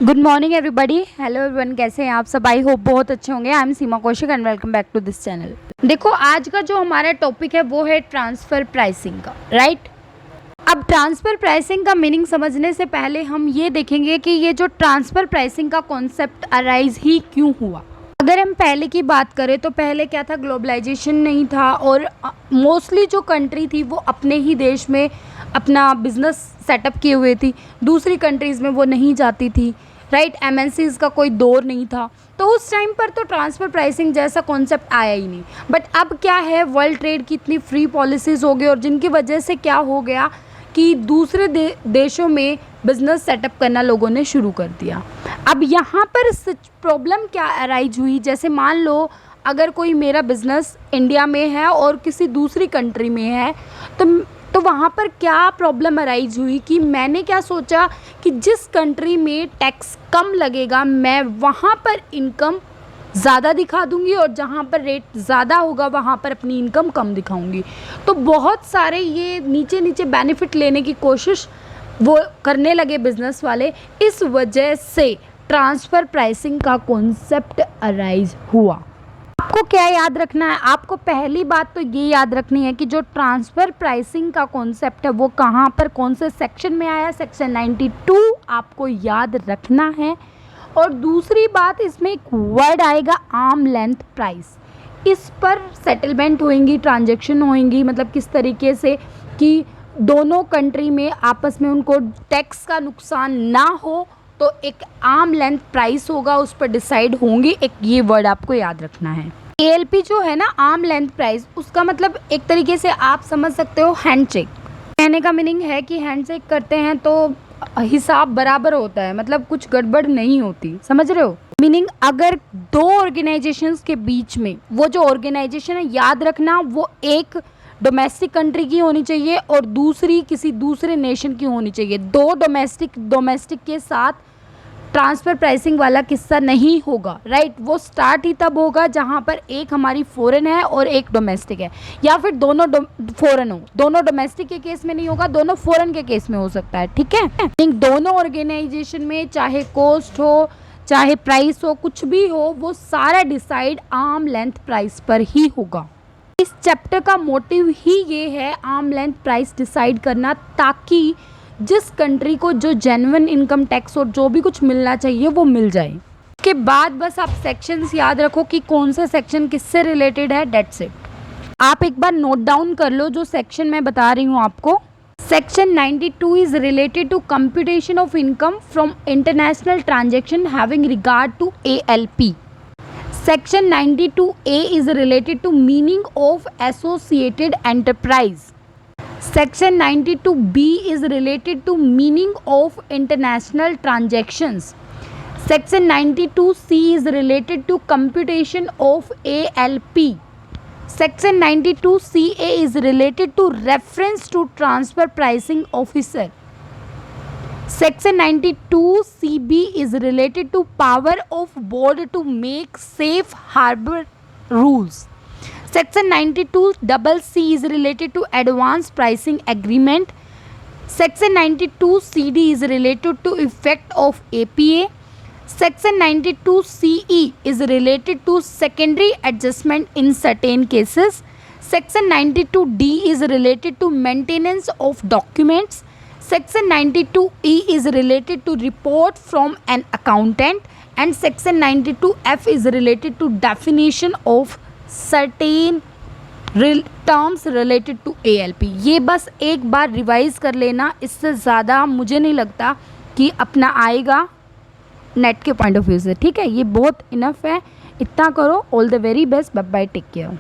Good morning everybody. Hello everyone, कैसे हैं आप सब? आई होप बहुत अच्छे होंगे। I am Seema Kaushik and welcome back to this channel. देखो, आज का जो हमारा टॉपिक है वो है ट्रांसफ़र प्राइसिंग का, राइट। अब ट्रांसफ़र प्राइसिंग का मीनिंग समझने से पहले हम ये देखेंगे कि ये जो ट्रांसफ़र प्राइसिंग का कॉन्सेप्ट अराइज ही क्यों हुआ। अगर हम पहले की बात करें तो पहले क्या था, ग्लोबलाइजेशन नहीं था और मोस्टली जो कंट्री थी वो अपने ही देश में अपना बिजनेस सेटअप किए हुए थी, दूसरी कंट्रीज़ में वो नहीं जाती थी, राइट। एमएनसीज़ का कोई दौर नहीं था, तो उस टाइम पर तो ट्रांसफ़र प्राइसिंग जैसा कॉन्सेप्ट आया ही नहीं। बट अब क्या है, वर्ल्ड ट्रेड की इतनी फ्री पॉलिसीज़ हो गई और जिनकी वजह से क्या हो गया कि दूसरे देशों में बिज़नेस सेटअप करना लोगों ने शुरू कर दिया। अब यहाँ पर प्रॉब्लम क्या अराइज हुई, जैसे मान लो अगर कोई मेरा बिज़नेस इंडिया में है और किसी दूसरी कंट्री में है, तो वहाँ पर क्या प्रॉब्लम अराइज हुई कि मैंने क्या सोचा कि जिस कंट्री में टैक्स कम लगेगा मैं वहाँ पर इनकम ज़्यादा दिखा दूँगी और जहाँ पर रेट ज़्यादा होगा वहाँ पर अपनी इनकम कम दिखाऊँगी। तो बहुत सारे ये नीचे नीचे बेनिफिट लेने की कोशिश वो करने लगे बिज़नेस वाले। इस वजह से ट्रांसफ़र प्राइसिंग का कॉन्सेप्ट अराइज हुआ। आपको क्या याद रखना है? आपको पहली बात तो ये याद रखनी है कि जो ट्रांसफ़र प्राइसिंग का कॉन्सेप्ट है वो कहाँ पर, कौन से सेक्शन में आया। सेक्शन 92 आपको याद रखना है। और दूसरी बात, इसमें एक वर्ड आएगा आर्म लेंथ प्राइस। इस पर सेटलमेंट होंगी, ट्रांजैक्शन होंगी, मतलब किस तरीके से कि दोनों कंट्री में आपस में उनको टैक्स का नुकसान ना हो, तो एक आर्म लेंथ प्राइस होगा, उस पर डिसाइड होंगी। एक ये वर्ड आपको याद रखना है। ALP जो है ना, आर्म लेंथ प्राइस, उसका मतलब एक तरीके से आप समझ सकते हो हैंडशेक। कहने का मीनिंग है कि हैंडशेक करते हैं तो हिसाब बराबर होता है, मतलब कुछ गड़बड़ नहीं होती, समझ रहे हो। मीनिंग अगर दो ऑर्गेनाइजेशंस के बीच में, वो जो ऑर्गेनाइजेशन है याद रखना, वो एक डोमेस्टिक कंट्री की होनी चाहिए और दूसरी किसी दूसरे नेशन की होनी चाहिए। दो डोमेस्टिक के साथ ट्रांसफ़र प्राइसिंग वाला किस्सा नहीं होगा, राइट। वो स्टार्ट ही तब होगा जहाँ पर एक हमारी फॉरेन है और एक डोमेस्टिक है, या फिर दोनों फॉरेन हो। दोनों डोमेस्टिक के केस में नहीं होगा, दोनों फॉरेन के केस में हो सकता है, ठीक है। दोनों ऑर्गेनाइजेशन में चाहे कॉस्ट हो चाहे प्राइस हो, कुछ भी हो, वो सारा डिसाइड आर्म लेंथ प्राइस पर ही होगा। इस चैप्टर का मोटिव ही ये है, आर्म लेंथ प्राइस डिसाइड करना, ताकि जिस कंट्री को जो जेन्युइन इनकम टैक्स और जो भी कुछ मिलना चाहिए वो मिल जाए। उसके बाद बस आप सेक्शंस याद रखो कि कौन सा सेक्शन किससे रिलेटेड है, डेट्स इट। आप एक बार नोट डाउन कर लो जो सेक्शन मैं बता रही हूँ आपको। Section 92 is related to computation of income from international transaction having regard to ALP। Section 92A is related to meaning of associated enterprise. Section 92B is related to meaning of international transactions. Section 92C is related to computation of ALP. Section 92CA is related to reference to transfer pricing officer. Section 92CB is related to power of board to make safe harbor rules. Section 92CC is related to advance pricing agreement. Section 92CD is related to effect of APA. Section 92CE is related to secondary adjustment in certain cases. Section 92D is related to maintenance of documents. Section 92E is related to report from an accountant and Section 92F is related to definition of certain terms related to ALP। ये बस एक बार revise कर लेना, इससे ज़्यादा मुझे नहीं लगता कि अपना आएगा नेट के पॉइंट ऑफ व्यू से, ठीक है। ये बहुत इनफ है, इतना करो। All the very best, bye bye, take care.